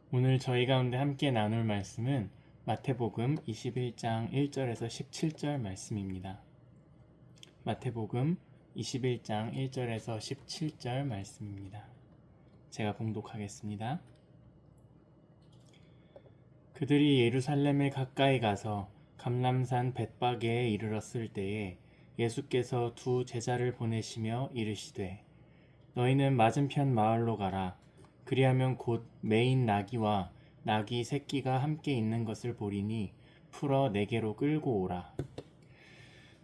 오늘 저희 가운데 함께 나눌 말씀은 마태복음 21장 1절에서 17절 말씀입니다. 마태복음 21장 1절에서 17절 말씀입니다. 제가 봉독하겠습니다. 그들이 예루살렘에 가까이 가서 감람산 벳바게에 이르렀을 때에 예수께서 두 제자를 보내시며 이르시되 너희는 맞은편 마을로 가라. 그리하면 곧 매인 나귀와 나귀 새끼가 함께 있는 것을 보리니 풀어 내게로 끌고 오라.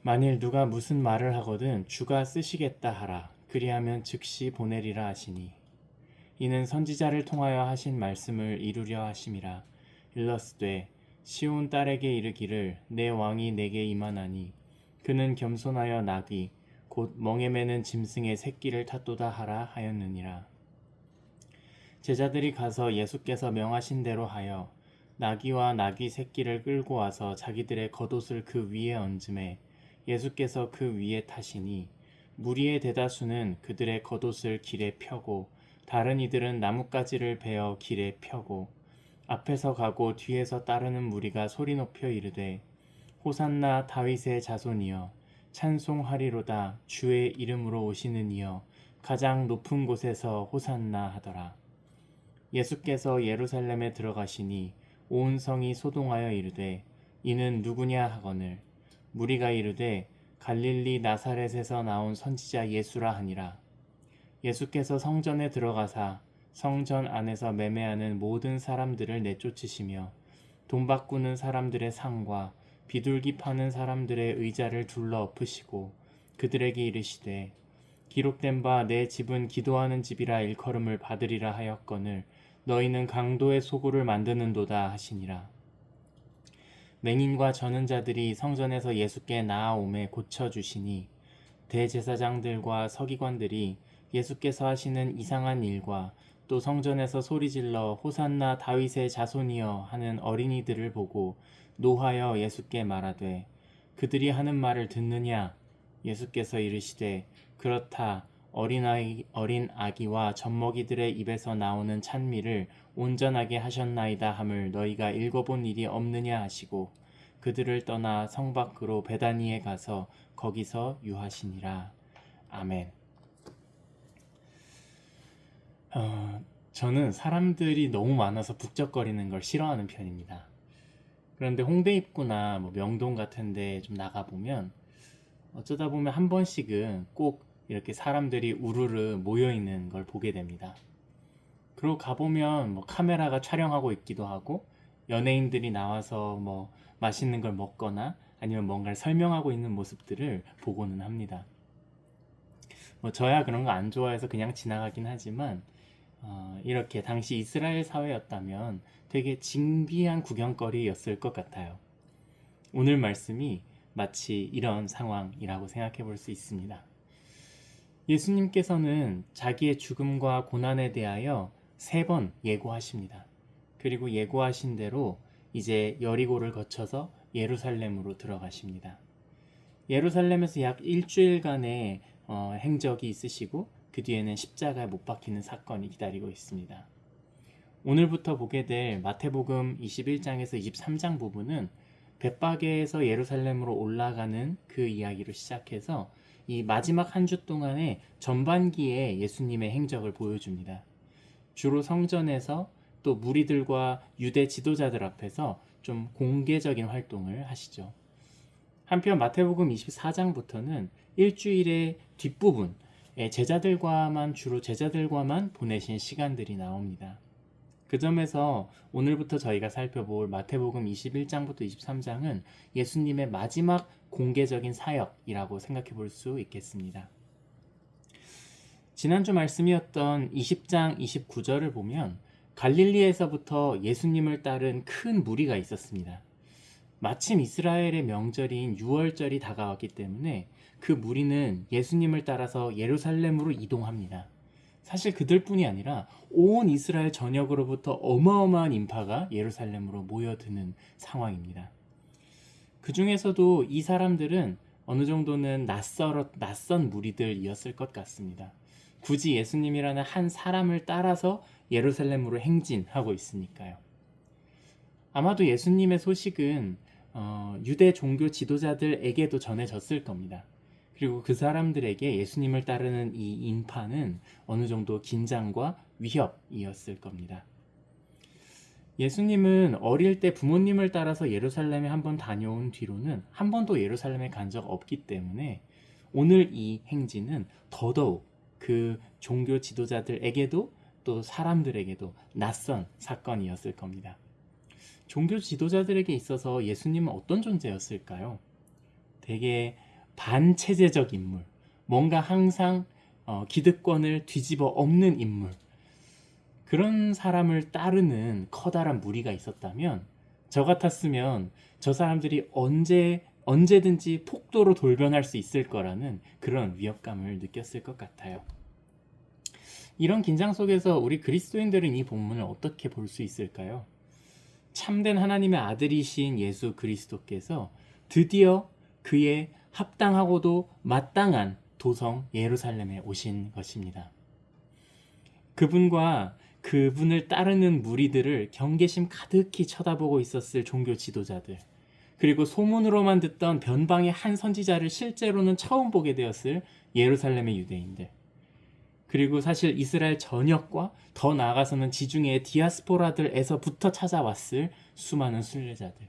만일 누가 무슨 말을 하거든 주가 쓰시겠다 하라. 그리하면 즉시 보내리라 하시니 이는 선지자를 통하여 하신 말씀을 이루려 하심이라. 일러스되 시온 딸에게 이르기를 내 왕이 내게 임하나니 그는 겸손하여 나귀 곧 멍에 매는 짐승의 새끼를 탔도다 하라 하였느니라. 제자들이 가서 예수께서 명하신 대로 하여 나귀와 나귀 새끼를 끌고 와서 자기들의 겉옷을 그 위에 얹음에 예수께서 그 위에 타시니 무리의 대다수는 그들의 겉옷을 길에 펴고 다른 이들은 나뭇가지를 베어 길에 펴고 앞에서 가고 뒤에서 따르는 무리가 소리 높여 이르되 호산나 다윗의 자손이여 찬송하리로다 주의 이름으로 오시는 이여 가장 높은 곳에서 호산나 하더라. 예수께서 예루살렘에 들어가시니 온 성이 소동하여 이르되 이는 누구냐 하거늘 무리가 이르되 갈릴리 나사렛에서 나온 선지자 예수라 하니라. 예수께서 성전에 들어가사 성전 안에서 매매하는 모든 사람들을 내쫓으시며 돈 바꾸는 사람들의 상과 비둘기 파는 사람들의 의자를 둘러 엎으시고 그들에게 이르시되 기록된 바 내 집은 기도하는 집이라 일컬음을 받으리라 하였거늘 너희는 강도의 소굴을 만드는도다 하시니라. 맹인과 저는 자들이 성전에서 예수께 나아오매 고쳐주시니 대제사장들과 서기관들이 예수께서 하시는 이상한 일과 또 성전에서 소리질러 호산나 다윗의 자손이여 하는 어린이들을 보고 노하여 예수께 말하되 그들이 하는 말을 듣느냐? 예수께서 이르시되 그렇다. 어린 아기와 젖먹이들의 입에서 나오는 찬미를 온전하게 하셨나이다 함을 너희가 읽어본 일이 없느냐 하시고 그들을 떠나 성 밖으로 베다니에 가서 거기서 유하시니라. 아멘. 저는 사람들이 너무 많아서 북적거리는 걸 싫어하는 편입니다. 그런데 홍대 입구나 명동 같은 데 좀 나가보면 어쩌다 보면 한 번씩은 꼭 이렇게 사람들이 우르르 모여있는 걸 보게 됩니다. 그리고 가보면 카메라가 촬영하고 있기도 하고 연예인들이 나와서 맛있는 걸 먹거나 아니면 뭔가를 설명하고 있는 모습들을 보고는 합니다. 저야 그런 거 안 좋아해서 그냥 지나가긴 하지만 이렇게 당시 이스라엘 사회였다면 되게 진귀한 구경거리였을 것 같아요. 오늘 말씀이 마치 이런 상황이라고 생각해 볼 수 있습니다. 예수님께서는 자기의 죽음과 고난에 대하여 3번 예고하십니다. 그리고 예고하신 대로 이제 여리고를 거쳐서 예루살렘으로 들어가십니다. 예루살렘에서 약 일주일간의 행적이 있으시고 그 뒤에는 십자가에 못 박히는 사건이 기다리고 있습니다. 오늘부터 보게 될 마태복음 21장에서 23장 부분은 벳바게에서 예루살렘으로 올라가는 그 이야기로 시작해서 이 마지막 한 주 동안의 전반기에 예수님의 행적을 보여줍니다. 주로 성전에서 또 무리들과 유대 지도자들 앞에서 좀 공개적인 활동을 하시죠. 한편 마태복음 24장부터는 일주일의 뒷부분, 주로 제자들과만 보내신 시간들이 나옵니다. 그 점에서 오늘부터 저희가 살펴볼 마태복음 21장부터 23장은 예수님의 마지막 공개적인 사역이라고 생각해 볼 수 있겠습니다. 지난주 말씀이었던 20장 29절을 보면 갈릴리에서부터 예수님을 따른 큰 무리가 있었습니다. 마침 이스라엘의 명절인 유월절이 다가왔기 때문에 그 무리는 예수님을 따라서 예루살렘으로 이동합니다. 사실 그들뿐이 아니라 온 이스라엘 전역으로부터 어마어마한 인파가 예루살렘으로 모여드는 상황입니다. 그 중에서도 이 사람들은 어느 정도는 낯선 무리들이었을 것 같습니다. 굳이 예수님이라는 한 사람을 따라서 예루살렘으로 행진하고 있으니까요. 아마도 예수님의 소식은 유대 종교 지도자들에게도 전해졌을 겁니다. 그리고 그 사람들에게 예수님을 따르는 이 인파는 어느 정도 긴장과 위협이었을 겁니다. 예수님은 어릴 때 부모님을 따라서 예루살렘에 한번 다녀온 뒤로는 한 번도 예루살렘에 간 적 없기 때문에 오늘 이 행진은 더더욱 그 종교 지도자들에게도 또 사람들에게도 낯선 사건이었을 겁니다. 종교 지도자들에게 있어서 예수님은 어떤 존재였을까요? 되게 반체제적 인물, 뭔가 항상 기득권을 뒤집어 엎는 인물, 그런 사람을 따르는 커다란 무리가 있었다면 저 같았으면 저 사람들이 언제든지 폭도로 돌변할 수 있을 거라는 그런 위협감을 느꼈을 것 같아요. 이런 긴장 속에서 우리 그리스도인들은 이 본문을 어떻게 볼 수 있을까요? 참된 하나님의 아들이신 예수 그리스도께서 드디어 그의 합당하고도 마땅한 도성 예루살렘에 오신 것입니다. 그분과 그분을 따르는 무리들을 경계심 가득히 쳐다보고 있었을 종교 지도자들, 그리고 소문으로만 듣던 변방의 한 선지자를 실제로는 처음 보게 되었을 예루살렘의 유대인들, 그리고 사실 이스라엘 전역과 더 나아가서는 지중해의 디아스포라들에서부터 찾아왔을 수많은 순례자들,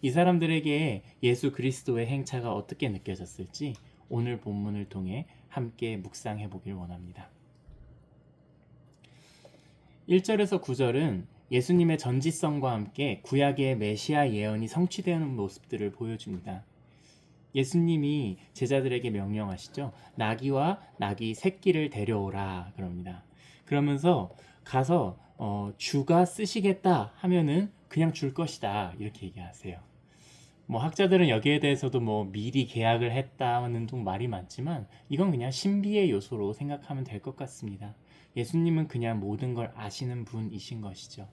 이 사람들에게 예수 그리스도의 행차가 어떻게 느껴졌을지 오늘 본문을 통해 함께 묵상해 보길 원합니다. 1절에서 9절은 예수님의 전지성과 함께 구약의 메시아 예언이 성취되는 모습들을 보여줍니다. 예수님이 제자들에게 명령하시죠. 나귀와 나귀 새끼를 데려오라 그럽니다. 그러면서 가서 주가 쓰시겠다 하면은 그냥 줄 것이다 이렇게 얘기하세요. 학자들은 여기에 대해서도 미리 계약을 했다는 등 말이 많지만 이건 그냥 신비의 요소로 생각하면 될 것 같습니다. 예수님은 그냥 모든 걸 아시는 분이신 것이죠.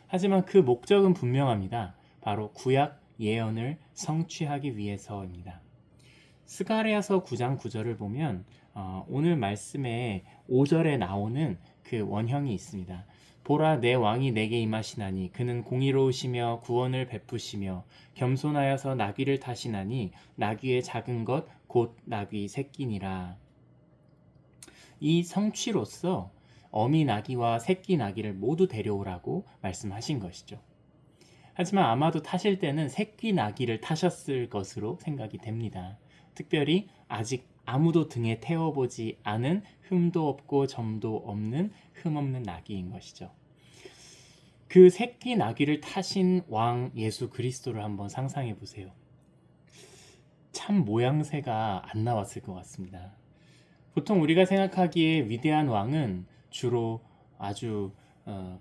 하지만 그 목적은 분명합니다. 바로 구약 예언을 성취하기 위해서입니다. 스가랴서 9장 9절을 보면 오늘 말씀의 5절에 나오는 그 원형이 있습니다. 보라, 내 왕이 내게 임하시나니 그는 공의로우시며 구원을 베푸시며 겸손하여서 나귀를 타시나니 나귀의 작은 것 곧 나귀 새끼니라. 이 성취로서 어미 나귀와 새끼 나귀를 모두 데려오라고 말씀하신 것이죠. 하지만 아마도 타실 때는 새끼 나귀를 타셨을 것으로 생각이 됩니다. 특별히 아직 아무도 등에 태워보지 않은 흠도 없고 점도 없는 흠없는 나귀인 것이죠. 그 새끼 나귀를 타신 왕 예수 그리스도를 한번 상상해 보세요. 참 모양새가 안 나왔을 것 같습니다. 보통 우리가 생각하기에 위대한 왕은 주로 아주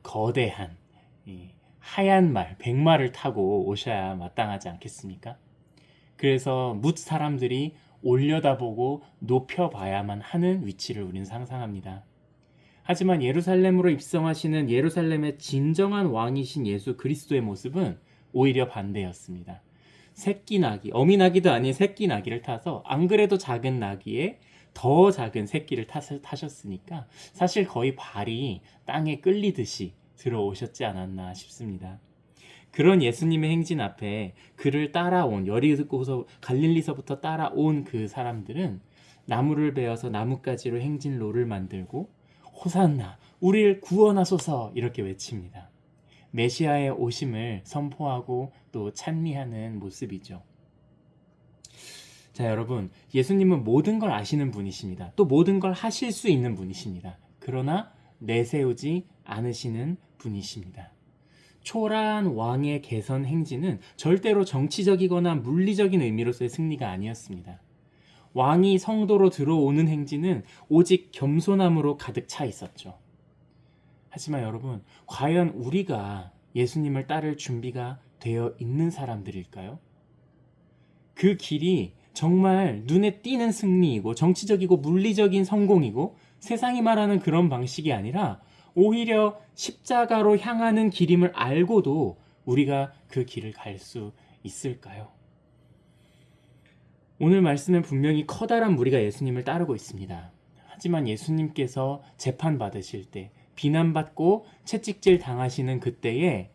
거대한 하얀 말, 백마를 타고 오셔야 마땅하지 않겠습니까? 그래서 뭇 사람들이 올려다보고 높여봐야만 하는 위치를 우린 상상합니다. 하지만 예루살렘으로 입성하시는 예루살렘의 진정한 왕이신 예수 그리스도의 모습은 오히려 반대였습니다. 새끼 나귀, 어미 나귀도 아닌 새끼 나귀를 타서 안 그래도 작은 나귀에 더 작은 새끼를 타셨으니까 사실 거의 발이 땅에 끌리듯이 들어오셨지 않았나 싶습니다. 그런 예수님의 행진 앞에 그를 따라온 여리고서 갈릴리서부터 따라온 그 사람들은 나무를 베어서 나뭇가지로 행진로를 만들고 호산나 우리를 구원하소서 이렇게 외칩니다. 메시아의 오심을 선포하고 또 찬미하는 모습이죠. 자, 여러분, 예수님은 모든 걸 아시는 분이십니다. 또 모든 걸 하실 수 있는 분이십니다. 그러나 내세우지 않으시는 분이십니다. 초라한 왕의 개선 행진은 절대로 정치적이거나 물리적인 의미로서의 승리가 아니었습니다. 왕이 성도로 들어오는 행진은 오직 겸손함으로 가득 차 있었죠. 하지만 여러분, 과연 우리가 예수님을 따를 준비가 되어 있는 사람들일까요? 그 길이 정말 눈에 띄는 승리이고 정치적이고 물리적인 성공이고 세상이 말하는 그런 방식이 아니라 오히려 십자가로 향하는 길임을 알고도 우리가 그 길을 갈 수 있을까요? 오늘 말씀은 분명히 커다란 무리가 예수님을 따르고 있습니다. 하지만 예수님께서 재판받으실 때 비난받고 채찍질 당하시는 그때에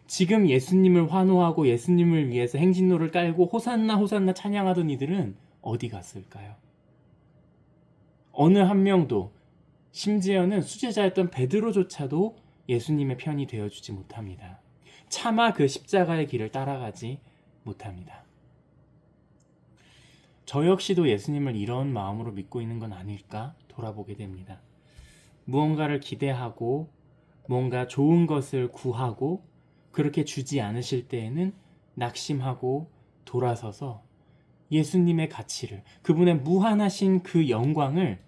지금 예수님을 환호하고 예수님을 위해서 행진로를 깔고 호산나 호산나 찬양하던 이들은 어디 갔을까요? 어느 한 명도, 심지어는 수제자였던 베드로조차도 예수님의 편이 되어주지 못합니다. 차마 그 십자가의 길을 따라가지 못합니다. 저 역시도 예수님을 이런 마음으로 믿고 있는 건 아닐까 돌아보게 됩니다. 무언가를 기대하고 뭔가 좋은 것을 구하고 그렇게 주지 않으실 때에는 낙심하고 돌아서서 예수님의 가치를, 그분의 무한하신 그 영광을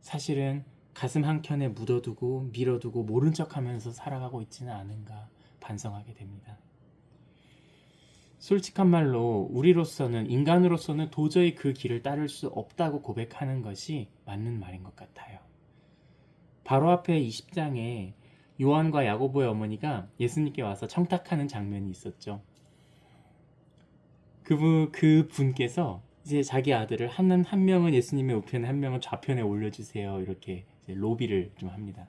사실은 가슴 한켠에 묻어두고 밀어두고 모른 척하면서 살아가고 있지는 않은가 반성하게 됩니다. 솔직한 말로 우리로서는, 인간으로서는 도저히 그 길을 따를 수 없다고 고백하는 것이 맞는 말인 것 같아요. 바로 앞에 20장에 요한과 야고보의 어머니가 예수님께 와서 청탁하는 장면이 있었죠. 그 분께서 이제 자기 아들을 한 명은 예수님의 우편에 한 명은 좌편에 올려주세요. 이렇게 이제 로비를 좀 합니다.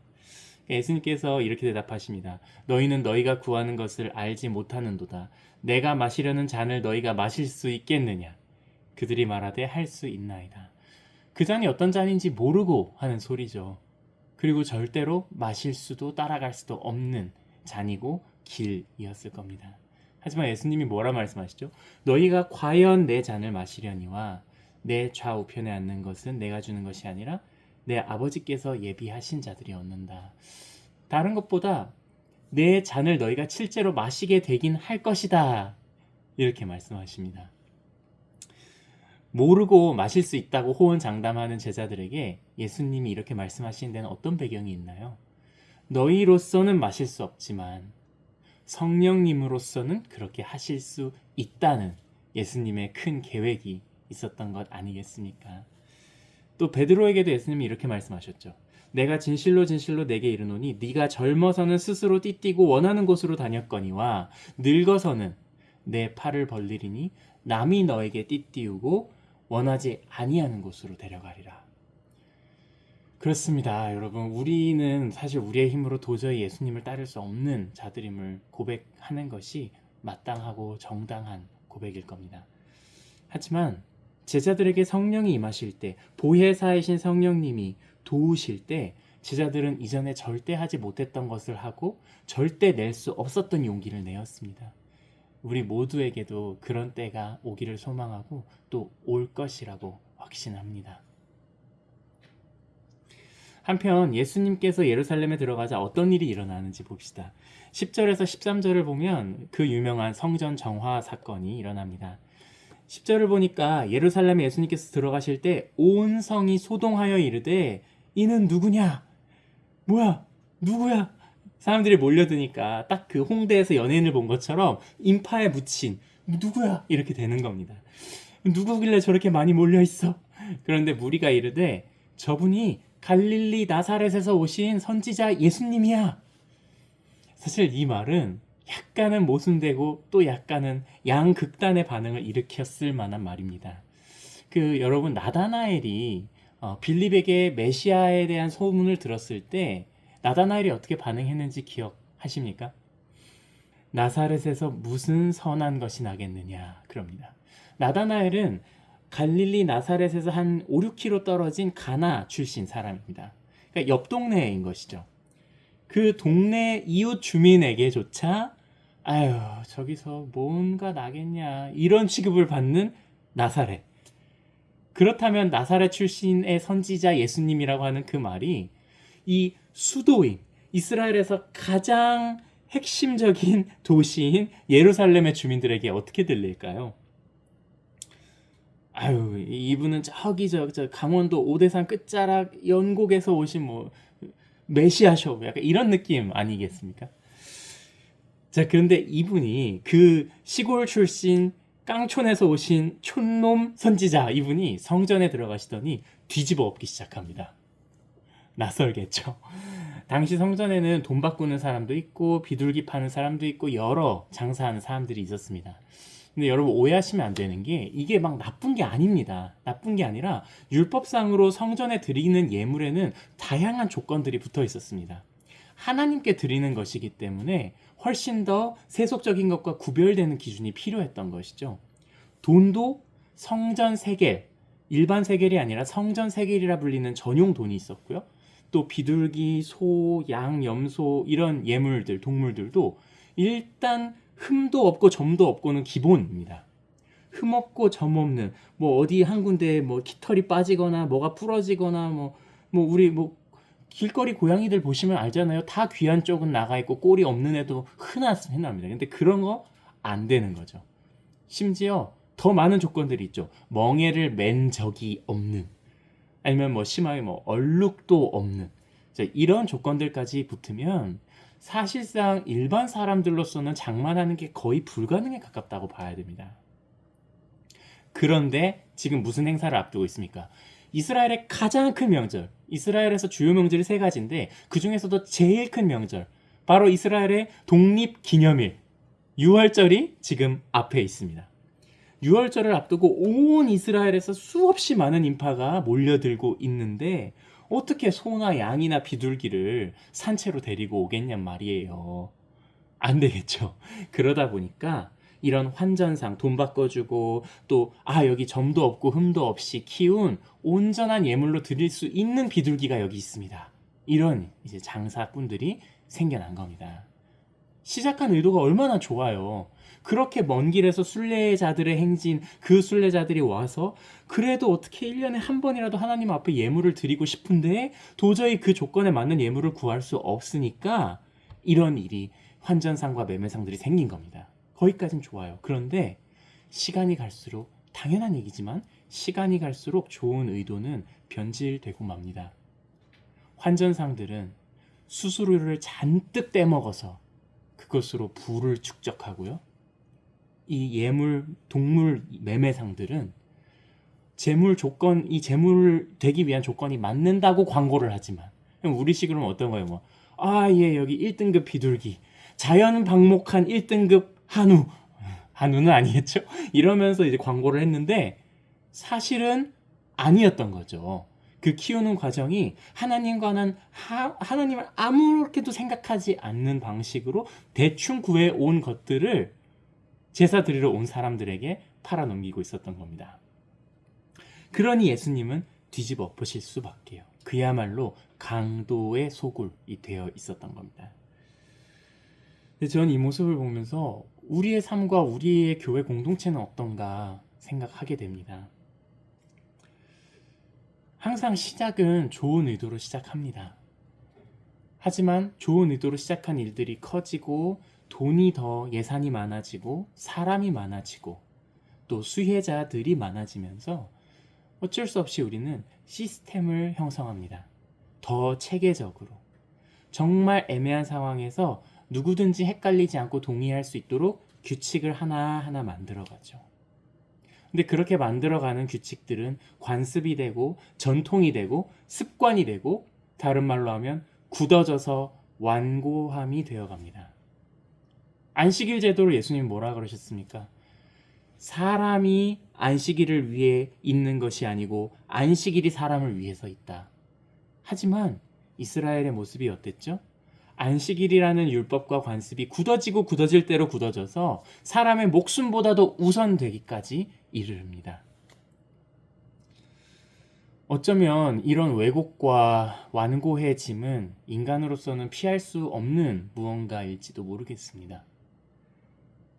예수님께서 이렇게 대답하십니다. 너희는 너희가 구하는 것을 알지 못하는도다. 내가 마시려는 잔을 너희가 마실 수 있겠느냐? 그들이 말하되 할 수 있나이다. 그 잔이 어떤 잔인지 모르고 하는 소리죠. 그리고 절대로 마실 수도 따라갈 수도 없는 잔이고 길이었을 겁니다. 하지만 예수님이 뭐라 말씀하시죠? 너희가 과연 내 잔을 마시려니와 내 좌우편에 앉는 것은 내가 주는 것이 아니라 내 아버지께서 예비하신 자들이 얻는다. 다른 것보다 내 잔을 너희가 실제로 마시게 되긴 할 것이다. 이렇게 말씀하십니다. 모르고 마실 수 있다고 호언장담하는 제자들에게 예수님이 이렇게 말씀하시는 데는 어떤 배경이 있나요? 너희로서는 마실 수 없지만 성령님으로서는 그렇게 하실 수 있다는 예수님의 큰 계획이 있었던 것 아니겠습니까? 또 베드로에게도 예수님이 이렇게 말씀하셨죠. 내가 진실로 진실로 내게 이르노니 네가 젊어서는 스스로 띠띠고 원하는 곳으로 다녔거니와 늙어서는 내 팔을 벌리리니 남이 너에게 띠띠우고 원하지 아니하는 곳으로 데려가리라. 그렇습니다. 여러분, 우리는 사실 우리의 힘으로 도저히 예수님을 따를 수 없는 자들임을 고백하는 것이 마땅하고 정당한 고백일 겁니다. 하지만 제자들에게 성령이 임하실 때, 보혜사이신 성령님이 도우실 때 제자들은 이전에 절대 하지 못했던 것을 하고 절대 낼 수 없었던 용기를 내었습니다. 우리 모두에게도 그런 때가 오기를 소망하고 또 올 것이라고 확신합니다. 한편 예수님께서 예루살렘에 들어가자 어떤 일이 일어나는지 봅시다. 10절에서 13절을 보면 그 유명한 성전 정화 사건이 일어납니다. 10절을 보니까 예루살렘에 예수님께서 들어가실 때 온 성이 소동하여 이르되 이는 누구냐? 뭐야? 누구야? 사람들이 몰려드니까 딱 그 홍대에서 연예인을 본 것처럼 인파에 묻힌 누구야? 이렇게 되는 겁니다. 누구길래 저렇게 많이 몰려있어? 그런데 무리가 이르되 저분이 갈릴리 나사렛에서 오신 선지자 예수님이야. 사실 이 말은 약간은 모순되고 또 약간은 양극단의 반응을 일으켰을 만한 말입니다. 여러분 나다나엘이 빌립에게 메시아에 대한 소문을 들었을 때 나다나엘이 어떻게 반응했는지 기억하십니까? 나사렛에서 무슨 선한 것이 나겠느냐 그럽니다. 나다나엘은 갈릴리 나사렛에서 한 5, 6km 떨어진 가나 출신 사람입니다. 그러니까 옆 동네인 것이죠. 그 동네 이웃 주민에게조차 아유 저기서 뭔가 나겠냐 이런 취급을 받는 나사렛. 그렇다면 나사렛 출신의 선지자 예수님이라고 하는 그 말이 이 수도인 이스라엘에서 가장 핵심적인 도시인 예루살렘의 주민들에게 어떻게 들릴까요? 아유 이분은 저기 저 강원도 오대산 끝자락 연곡에서 오신 메시아쇼 약간 이런 느낌 아니겠습니까? 자 그런데 이분이 그 시골 출신 깡촌에서 오신 촌놈 선지자 이분이 성전에 들어가시더니 뒤집어 엎기 시작합니다. 낯설겠죠. 당시 성전에는 돈 바꾸는 사람도 있고 비둘기 파는 사람도 있고 여러 장사하는 사람들이 있었습니다. 근데 여러분 오해하시면 안 되는 게 이게 막 나쁜 게 아닙니다. 나쁜 게 아니라 율법상으로 성전에 드리는 예물에는 다양한 조건들이 붙어 있었습니다. 하나님께 드리는 것이기 때문에 훨씬 더 세속적인 것과 구별되는 기준이 필요했던 것이죠. 돈도 성전 세겔, 일반 세겔이 아니라 성전 세겔이라 불리는 전용 돈이 있었고요. 또 비둘기, 소, 양, 염소 이런 예물들, 동물들도 일단 흠도 없고 점도 없고는 기본입니다. 흠 없고 점 없는 뭐 어디 한 군데 뭐 깃털이 빠지거나 뭐가 부러지거나 뭐 우리 뭐 길거리 고양이들 보시면 알잖아요. 다 귀한 쪽은 나가 있고 꼬리 없는 애도 흔합니다. 근데 그런 거 안 되는 거죠. 심지어 더 많은 조건들이 있죠. 멍에를 맨 적이 없는, 아니면 뭐 심하게 뭐 얼룩도 없는, 이런 조건들까지 붙으면 사실상 일반 사람들로서는 장만하는 게 거의 불가능에 가깝다고 봐야 됩니다. 그런데 지금 무슨 행사를 앞두고 있습니까? 이스라엘의 가장 큰 명절, 이스라엘에서 주요 명절이 세 가지인데 그 중에서도 제일 큰 명절, 바로 이스라엘의 독립기념일, 6월절이 지금 앞에 있습니다. 6월절을 앞두고 온 이스라엘에서 수없이 많은 인파가 몰려들고 있는데 어떻게 소나 양이나 비둘기를 산채로 데리고 오겠냔 말이에요. 안 되겠죠. 그러다 보니까 이런 환전상 돈 바꿔주고 또 여기 점도 없고 흠도 없이 키운 온전한 예물로 드릴 수 있는 비둘기가 여기 있습니다. 이런 이제 장사꾼들이 생겨난 겁니다. 시작한 의도가 얼마나 좋아요. 그렇게 먼 길에서 순례자들의 행진, 그 순례자들이 와서 그래도 어떻게 1년에 한 번이라도 하나님 앞에 예물을 드리고 싶은데 도저히 그 조건에 맞는 예물을 구할 수 없으니까 이런 일이 환전상과 매매상들이 생긴 겁니다. 거기까진 좋아요. 그런데 시간이 갈수록, 당연한 얘기지만 시간이 갈수록 좋은 의도는 변질되고 맙니다. 환전상들은 수수료를 잔뜩 떼먹어서 그것으로 부를 축적하고요. 이 예물, 동물 매매상들은 이 재물 되기 위한 조건이 맞는다고 광고를 하지만, 우리식으로는 어떤 거예요? 예, 여기 1등급 비둘기, 자연 방목한 1등급 한우는 아니겠죠? 이러면서 이제 광고를 했는데 사실은 아니었던 거죠. 그 키우는 과정이 하나님과는 하나님을 아무렇게도 생각하지 않는 방식으로 대충 구해온 것들을 제사 드리러 온 사람들에게 팔아넘기고 있었던 겁니다. 그러니 예수님은 뒤집어 엎으실 수밖에요. 그야말로 강도의 소굴이 되어 있었던 겁니다. 저는 이 모습을 보면서 우리의 삶과 우리의 교회 공동체는 어떤가 생각하게 됩니다. 항상 시작은 좋은 의도로 시작합니다. 하지만 좋은 의도로 시작한 일들이 커지고 돈이 더 예산이 많아지고 사람이 많아지고 또 수혜자들이 많아지면서 어쩔 수 없이 우리는 시스템을 형성합니다. 더 체계적으로. 정말 애매한 상황에서 누구든지 헷갈리지 않고 동의할 수 있도록 규칙을 하나하나 만들어가죠. 근데 그렇게 만들어가는 규칙들은 관습이 되고 전통이 되고 습관이 되고 다른 말로 하면 굳어져서 완고함이 되어갑니다. 안식일 제도를 예수님이 뭐라 그러셨습니까? 사람이 안식일을 위해 있는 것이 아니고 안식일이 사람을 위해서 있다. 하지만 이스라엘의 모습이 어땠죠? 안식일이라는 율법과 관습이 굳어지고 굳어질 대로 굳어져서 사람의 목숨보다도 우선되기까지 이르릅니다. 어쩌면 이런 왜곡과 완고의 짐은 인간으로서는 피할 수 없는 무언가일지도 모르겠습니다.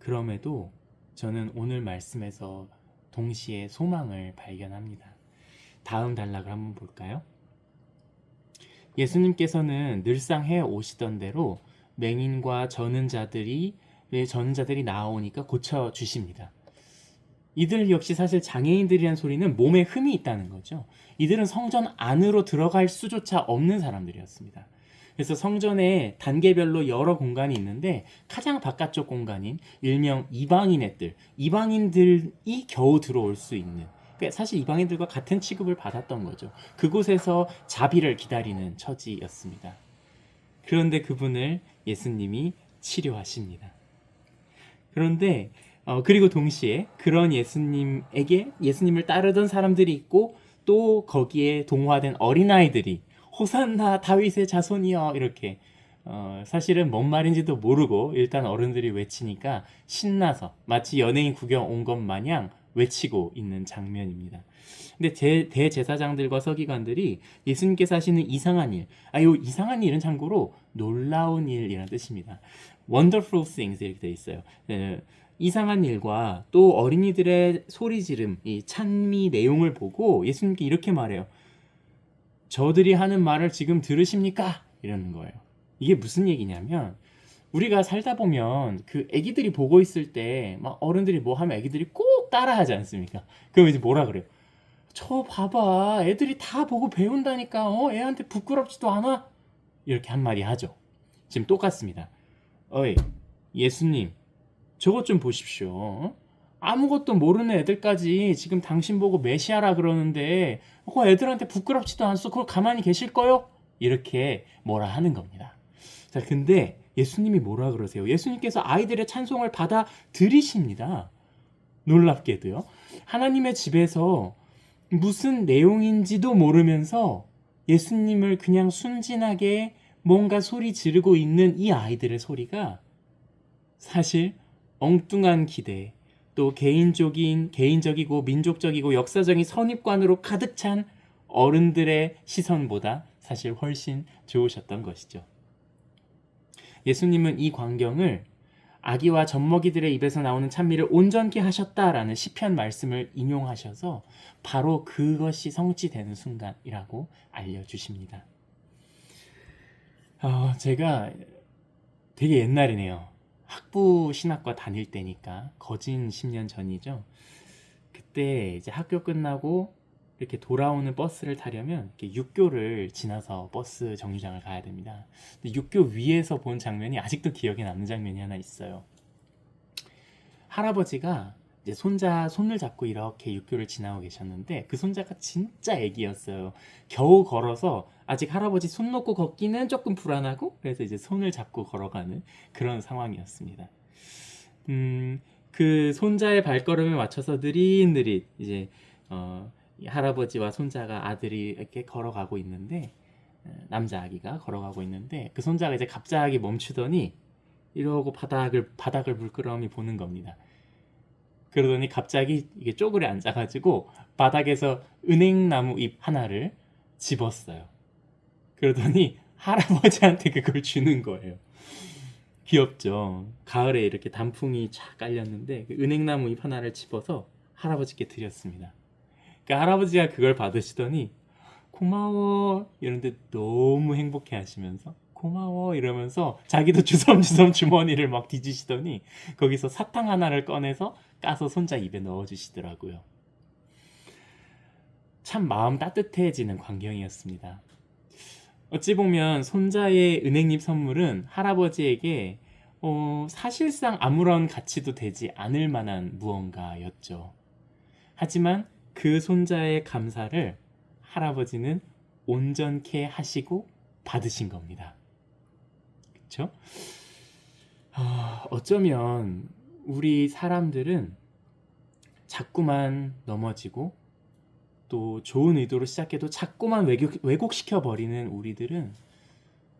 그럼에도 저는 오늘 말씀에서 동시에 소망을 발견합니다. 다음 단락을 한번 볼까요? 예수님께서는 늘상 해 오시던 대로 맹인과 저는 자들이 나오니까 고쳐주십니다. 이들 역시 사실 장애인들이란 소리는 몸에 흠이 있다는 거죠. 이들은 성전 안으로 들어갈 수조차 없는 사람들이었습니다. 그래서 성전에 단계별로 여러 공간이 있는데 가장 바깥쪽 공간인 일명 이방인들이 겨우 들어올 수 있는, 사실 이방인들과 같은 취급을 받았던 거죠. 그곳에서 자비를 기다리는 처지였습니다. 그런데 그분을 예수님이 치료하십니다. 그런데 그리고 동시에 그런 예수님에게 예수님을 따르던 사람들이 있고 또 거기에 동화된 어린아이들이 호산나 다윗의 자손이여 이렇게 사실은 뭔 말인지도 모르고 일단 어른들이 외치니까 신나서 마치 연예인 구경 온 것 마냥 외치고 있는 장면입니다. 근데 대제사장들과 서기관들이 예수님께서 하시는 이상한 일, 요 이상한 일은 참고로 놀라운 일이라는 뜻입니다. Wonderful things 이렇게 돼 있어요. 이상한 일과 또 어린이들의 소리 지름, 이 찬미 내용을 보고 예수님께 이렇게 말해요. 저들이 하는 말을 지금 들으십니까? 이러는 거예요. 이게 무슨 얘기냐면 우리가 살다 보면 그 애기들이 보고 있을 때 막 어른들이 뭐 하면 애기들이 꼭 따라하지 않습니까? 그럼 이제 뭐라 그래요? 저 봐봐, 애들이 다 보고 배운다니까. 애한테 부끄럽지도 않아? 이렇게 한마디 하죠. 지금 똑같습니다. 어이, 예수님, 저것 좀 보십시오. 아무것도 모르는 애들까지 지금 당신 보고 메시아라 그러는데 그거 애들한테 부끄럽지도 않소. 그걸 가만히 계실 거요? 이렇게 뭐라 하는 겁니다. 자, 근데 예수님이 뭐라 그러세요? 예수님께서 아이들의 찬송을 받아 들이십니다. 놀랍게도요. 하나님의 집에서 무슨 내용인지도 모르면서 예수님을 그냥 순진하게 뭔가 소리 지르고 있는 이 아이들의 소리가 사실 엉뚱한 기대, 또 개인적이고 민족적이고 역사적인 선입관으로 가득 찬 어른들의 시선보다 사실 훨씬 좋으셨던 것이죠. 예수님은 이 광경을 아기와 젖먹이들의 입에서 나오는 찬미를 온전케 하셨다라는 시편 말씀을 인용하셔서 바로 그것이 성취되는 순간이라고 알려주십니다. 제가 되게 옛날이네요. 학부 신학과 다닐 때니까 거진 10년 전이죠. 그때 이제 학교 끝나고 이렇게 돌아오는 버스를 타려면 이렇게 육교를 지나서 버스 정류장을 가야 됩니다. 근데 육교 위에서 본 장면이 아직도 기억에 남는 장면이 하나 있어요. 할아버지가 이제 손자 손을 잡고 이렇게 육교를 지나고 계셨는데 그 손자가 진짜 애기였어요. 겨우 걸어서 아직 할아버지 손 놓고 걷기는 조금 불안하고 그래서 이제 손을 잡고 걸어가는 그런 상황이었습니다. 그 손자의 발걸음에 맞춰서 느릿느릿 이제 이 할아버지와 손자가 아들이 이렇게 걸어가고 있는데 남자 아기가 걸어가고 있는데 그 손자가 이제 갑자기 멈추더니 이러고 바닥을 물끄러미 보는 겁니다. 그러더니 갑자기 이게 쪼그려 앉아가지고 바닥에서 은행나무 잎 하나를 집었어요. 그러더니 할아버지한테 그걸 주는 거예요. 귀엽죠. 가을에 이렇게 단풍이 쫙 깔렸는데 그 은행나무 잎 하나를 집어서 할아버지께 드렸습니다. 그러니까 할아버지가 그걸 받으시더니 고마워 이러는데 너무 행복해 하시면서 고마워 이러면서 자기도 주섬주섬 주머니를 막 뒤지시더니 거기서 사탕 하나를 꺼내서 까서 손자 입에 넣어주시더라고요. 참 마음 따뜻해지는 광경이었습니다. 어찌 보면 손자의 은행잎 선물은 할아버지에게 사실상 아무런 가치도 되지 않을 만한 무언가였죠. 하지만 그 손자의 감사를 할아버지는 온전케 하시고 받으신 겁니다. 그렇죠? 어쩌면 우리 사람들은 자꾸만 넘어지고 또 좋은 의도로 시작해도 자꾸만 왜곡시켜 버리는 우리들은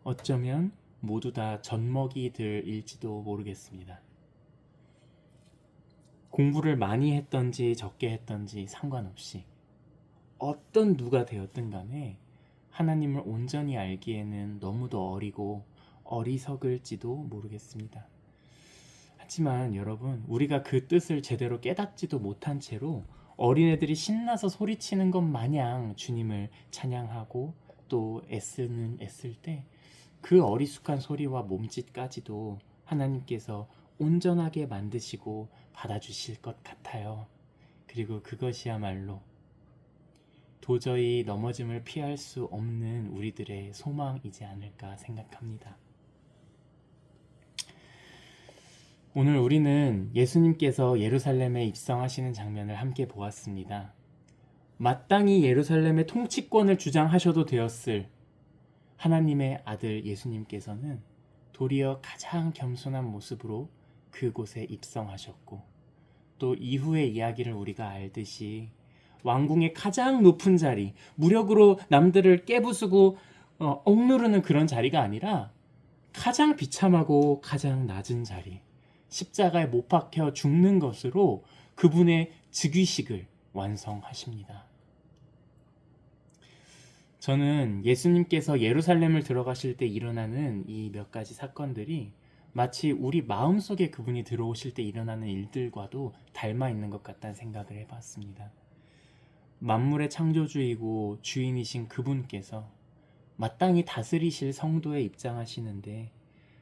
어쩌면 모두 다 젖먹이들일지도 모르겠습니다. 공부를 많이 했던지 적게 했던지 상관없이 어떤 누가 되었든 간에 하나님을 온전히 알기에는 너무도 어리고 어리석을지도 모르겠습니다. 하지만 여러분, 우리가 그 뜻을 제대로 깨닫지도 못한 채로 어린애들이 신나서 소리치는 것 마냥 주님을 찬양하고 또 애쓸 때 그 어리숙한 소리와 몸짓까지도 하나님께서 온전하게 만드시고 받아주실 것 같아요. 그리고 그것이야말로 도저히 넘어짐을 피할 수 없는 우리들의 소망이지 않을까 생각합니다. 오늘 우리는 예수님께서 예루살렘에 입성하시는 장면을 함께 보았습니다. 마땅히 예루살렘의 통치권을 주장하셔도 되었을 하나님의 아들 예수님께서는 도리어 가장 겸손한 모습으로 그곳에 입성하셨고 또 이후의 이야기를 우리가 알듯이 왕궁의 가장 높은 자리, 무력으로 남들을 깨부수고 억누르는 그런 자리가 아니라 가장 비참하고 가장 낮은 자리, 십자가에 못 박혀 죽는 것으로 그분의 즉위식을 완성하십니다. 저는 예수님께서 예루살렘을 들어가실 때 일어나는 이 몇 가지 사건들이 마치 우리 마음속에 그분이 들어오실 때 일어나는 일들과도 닮아 있는 것 같다는 생각을 해봤습니다. 만물의 창조주이고 주인이신 그분께서 마땅히 다스리실 성도에 입장하시는데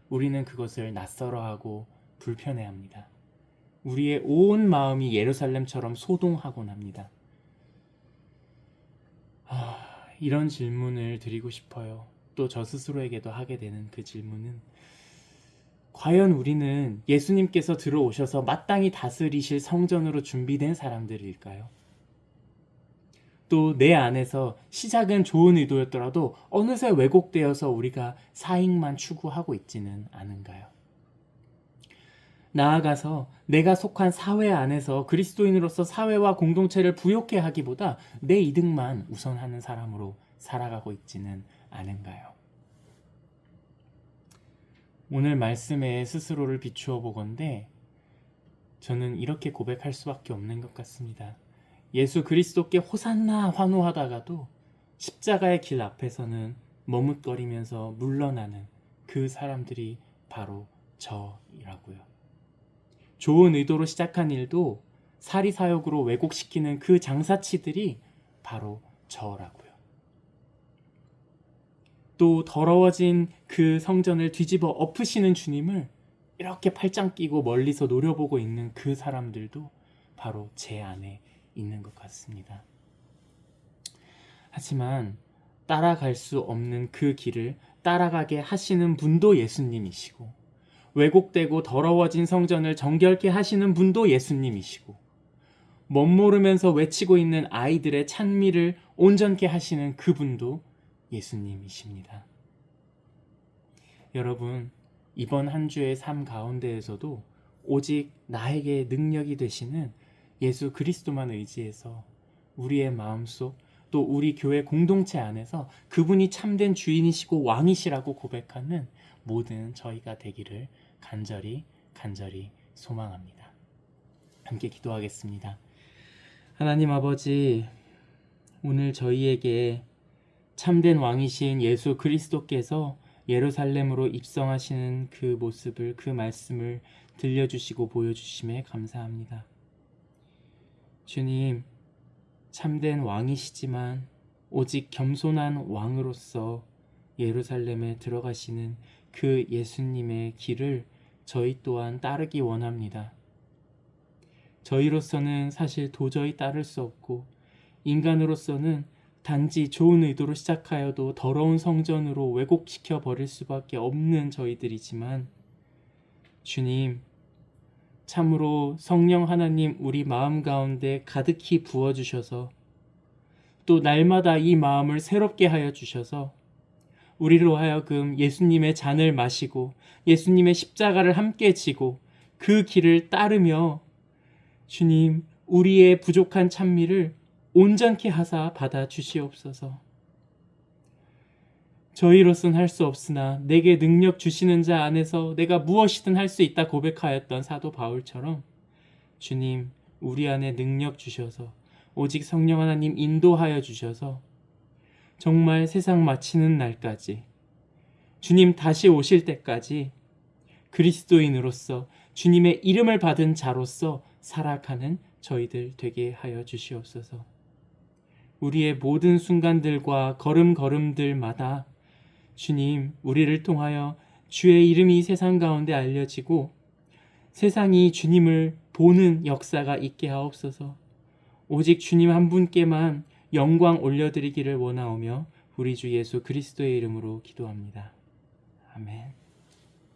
우리는 그것을 낯설어하고 불편해합니다. 우리의 온 마음이 예루살렘처럼 소동하곤 합니다. 이런 질문을 드리고 싶어요. 또 저 스스로에게도 하게 되는 그 질문은, 과연 우리는 예수님께서 들어오셔서 마땅히 다스리실 성전으로 준비된 사람들일까요? 또 내 안에서 시작은 좋은 의도였더라도 어느새 왜곡되어서 우리가 사익만 추구하고 있지는 않은가요? 나아가서 내가 속한 사회 안에서 그리스도인으로서 사회와 공동체를 부욕해 하기보다 내 이득만 우선하는 사람으로 살아가고 있지는 않은가요? 오늘 말씀에 스스로를 비추어 보건대 저는 이렇게 고백할 수밖에 없는 것 같습니다. 예수 그리스도께 호산나 환호하다가도 십자가의 길 앞에서는 머뭇거리면서 물러나는 그 사람들이 바로 저이라고요. 좋은 의도로 시작한 일도 사리사욕으로 왜곡시키는 그 장사치들이 바로 저라고요. 또 더러워진 그 성전을 뒤집어 엎으시는 주님을 이렇게 팔짱 끼고 멀리서 노려보고 있는 그 사람들도 바로 제 안에 있는 것 같습니다. 하지만 따라갈 수 없는 그 길을 따라가게 하시는 분도 예수님이시고, 왜곡되고 더러워진 성전을 정결케 하시는 분도 예수님이시고, 멋모르면서 외치고 있는 아이들의 찬미를 온전케 하시는 그분도 예수님이십니다. 여러분, 이번 한 주의 삶 가운데에서도 오직 나에게 능력이 되시는 예수 그리스도만 의지해서 우리의 마음속, 또 우리 교회 공동체 안에서 그분이 참된 주인이시고 왕이시라고 고백하는 모든 저희가 되기를 간절히 소망합니다. 함께 기도하겠습니다. 하나님 아버지, 오늘 저희에게 참된 왕이신 예수 그리스도께서 예루살렘으로 입성하시는 그 모습을, 그 말씀을 들려주시고 보여주심에 감사합니다. 주님, 참된 왕이시지만 오직 겸손한 왕으로서 예루살렘에 들어가시는 그 예수님의 길을 저희 또한 따르기 원합니다. 저희로서는 사실 도저히 따를 수 없고, 인간으로서는 단지 좋은 의도로 시작하여도 더러운 성전으로 왜곡시켜 버릴 수밖에 없는 저희들이지만, 주님, 참으로 성령 하나님 우리 마음 가운데 가득히 부어주셔서 또 날마다 이 마음을 새롭게 하여 주셔서 우리로 하여금 예수님의 잔을 마시고 예수님의 십자가를 함께 지고 그 길을 따르며 주님, 우리의 부족한 찬미를 온전케 하사 받아 주시옵소서. 저희로서는 할 수 없으나 내게 능력 주시는 자 안에서 내가 무엇이든 할 수 있다 고백하였던 사도 바울처럼 주님, 우리 안에 능력 주셔서 오직 성령 하나님 인도하여 주셔서 정말 세상 마치는 날까지, 주님 다시 오실 때까지 그리스도인으로서 주님의 이름을 받은 자로서 살아가는 저희들 되게 하여 주시옵소서. 우리의 모든 순간들과 걸음걸음들마다 주님, 우리를 통하여 주의 이름이 세상 가운데 알려지고 세상이 주님을 보는 역사가 있게 하옵소서. 오직 주님 한 분께만 영광 올려드리기를 원하오며 우리 주 예수 그리스도의 이름으로 기도합니다. 아멘.